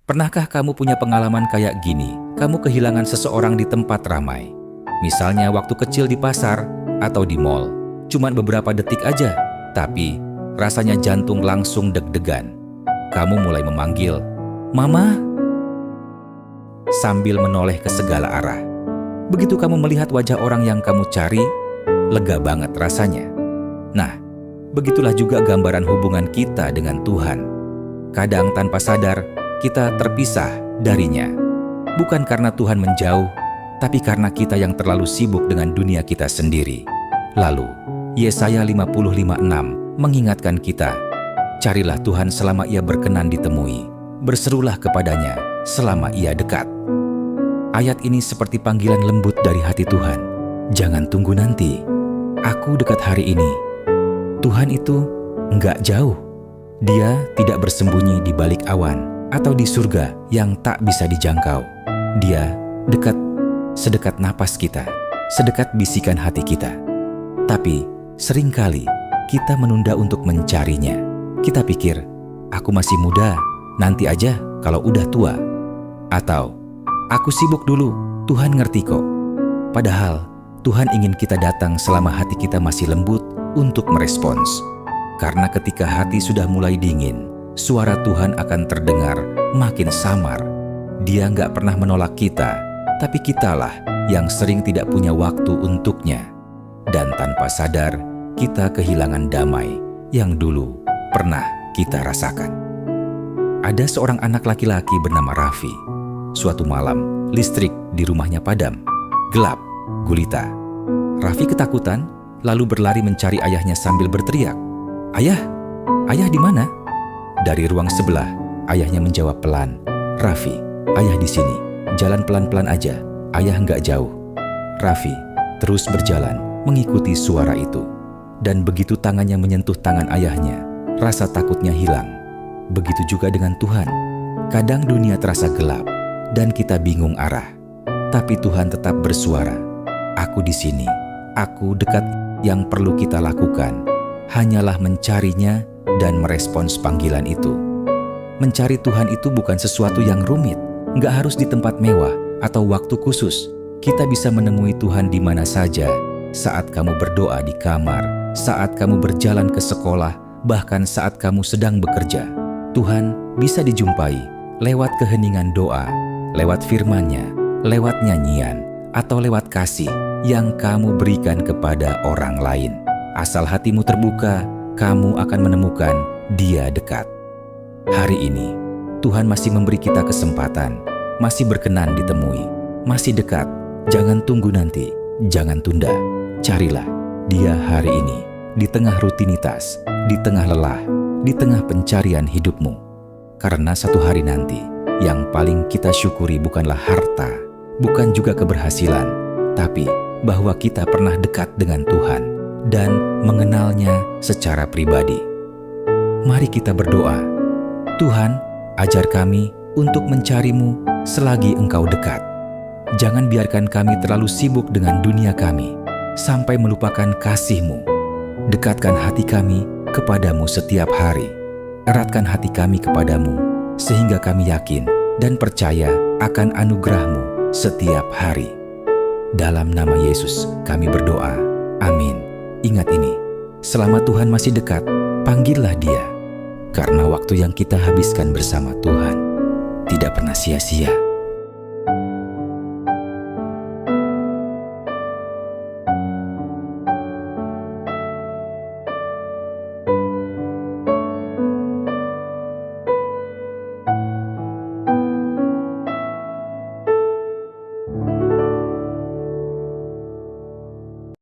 Pernahkah kamu punya pengalaman kayak gini? Kamu kehilangan seseorang di tempat ramai. Misalnya waktu kecil di pasar atau di mall. Cuman beberapa detik aja, tapi rasanya jantung langsung deg-degan. Kamu mulai memanggil, "Mama!" sambil menoleh ke segala arah. Begitu kamu melihat wajah orang yang kamu cari, lega banget rasanya. Nah, begitulah juga gambaran hubungan kita dengan Tuhan. Kadang tanpa sadar, kita terpisah darinya. Bukan karena Tuhan menjauh, tapi karena kita yang terlalu sibuk dengan dunia kita sendiri. Lalu, Yesaya 55:6 mengingatkan kita, carilah Tuhan selama Ia berkenan ditemui, berserulah kepadanya selama Ia dekat. Ayat ini seperti panggilan lembut dari hati Tuhan. Jangan tunggu nanti, aku dekat hari ini. Tuhan itu enggak jauh. Dia tidak bersembunyi di balik awan atau di surga yang tak bisa dijangkau. Dia dekat, sedekat napas kita, sedekat bisikan hati kita. Tapi seringkali kita menunda untuk mencarinya. Kita pikir, aku masih muda, nanti aja kalau udah tua. Atau, aku sibuk dulu, Tuhan ngerti kok. Padahal, Tuhan ingin kita datang selama hati kita masih lembut untuk merespons. Karena ketika hati sudah mulai dingin, suara Tuhan akan terdengar makin samar. Dia nggak pernah menolak kita, tapi kitalah yang sering tidak punya waktu untuknya. Dan tanpa sadar, kita kehilangan damai yang dulu pernah kita rasakan. Ada seorang anak laki-laki bernama Raffi. Suatu malam, listrik di rumahnya padam. Gelap, gulita. Raffi ketakutan, lalu berlari mencari ayahnya sambil berteriak, "Ayah, ayah di mana?" Dari ruang sebelah, ayahnya menjawab pelan, "Raffi, ayah di sini. Jalan pelan-pelan aja, ayah nggak jauh." Raffi terus berjalan mengikuti suara itu. Dan begitu tangannya menyentuh tangan ayahnya, rasa takutnya hilang. Begitu juga dengan Tuhan. Kadang dunia terasa gelap dan kita bingung arah. Tapi Tuhan tetap bersuara, "Aku di sini, aku dekat." Yang perlu kita lakukan hanyalah mencarinya dan merespons panggilan itu. Mencari Tuhan itu bukan sesuatu yang rumit, nggak harus di tempat mewah atau waktu khusus. Kita bisa menemui Tuhan di mana saja, saat kamu berdoa di kamar, saat kamu berjalan ke sekolah, bahkan saat kamu sedang bekerja. Tuhan bisa dijumpai lewat keheningan doa, lewat firman-Nya, lewat nyanyian, atau lewat kasih yang kamu berikan kepada orang lain. Asal hatimu terbuka, kamu akan menemukan Dia dekat. Hari ini, Tuhan masih memberi kita kesempatan, masih berkenan ditemui, masih dekat. Jangan tunggu nanti, jangan tunda. Carilah Dia hari ini, di tengah rutinitas, di tengah lelah, di tengah pencarian hidupmu. Karena satu hari nanti, yang paling kita syukuri bukanlah harta, bukan juga keberhasilan, tapi bahwa kita pernah dekat dengan Tuhan dan mengenalnya secara pribadi. Mari kita berdoa, Tuhan, ajar kami untuk mencari-Mu selagi Engkau dekat. Jangan biarkan kami terlalu sibuk dengan dunia kami, sampai melupakan kasih-Mu. Dekatkan hati kami kepadamu setiap hari. Eratkan hati kami kepadamu, sehingga kami yakin dan percaya akan anugerah-Mu setiap hari. Dalam nama Yesus kami berdoa. Amin. Ingat ini, selama Tuhan masih dekat, panggillah Dia. Karena waktu yang kita habiskan bersama Tuhan tidak pernah sia-sia.